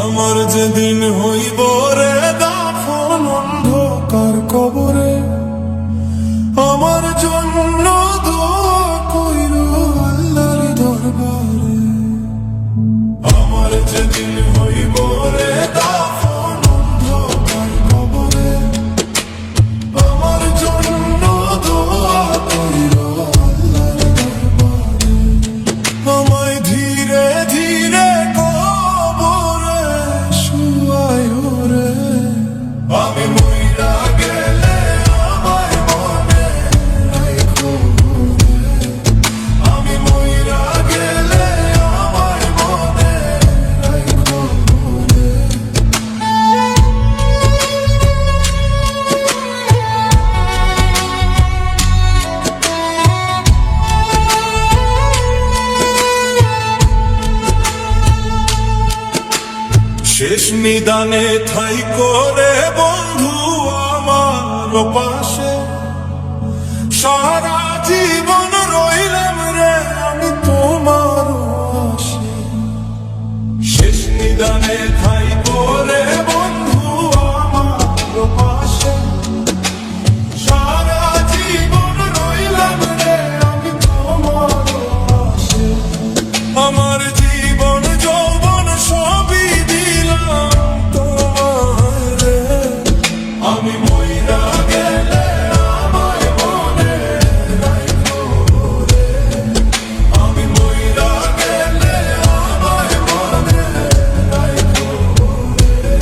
আমার যেদিন হইব রে দাফন অন্ধকার কবরে, আমার জন্য দোয়া কইরো আল্লাহর দরবারে। আমার যেদিন হইব রে দাফন অন্ধকার কবরে, আমার জন্য দোয়া কইরো আল্লাহর দরবারে। আমায় ধীরে ধীরে কবরে শুয়াইও রে, আমি মইরা গেলে আমায় মনে রাইখো রে, আমি মইরা গেলে আমায় মনে রাইখো রে। শেষ নিদানে ঠাই করে বন্ধু আমার পাশে, সারা জীবন রইলাম রে আমি তোমার আশে। শেষ নিদানে ঠাই করে বন্ধু আমার পাশে, সারা জীবন রইলাম রে আমি তোমার আশে। আমার জীবন যৌবন সবই দিলাম তোমায় রে, আমি মইরা গেলে আমায় মনে রাইখো রে, আমি মইরা গেলে আমায় মনে রাইখো রে।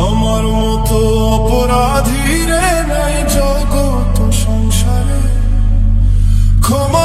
আমার মতো অপরাধী রে নাই জগৎ সংসারে, ক্ষমা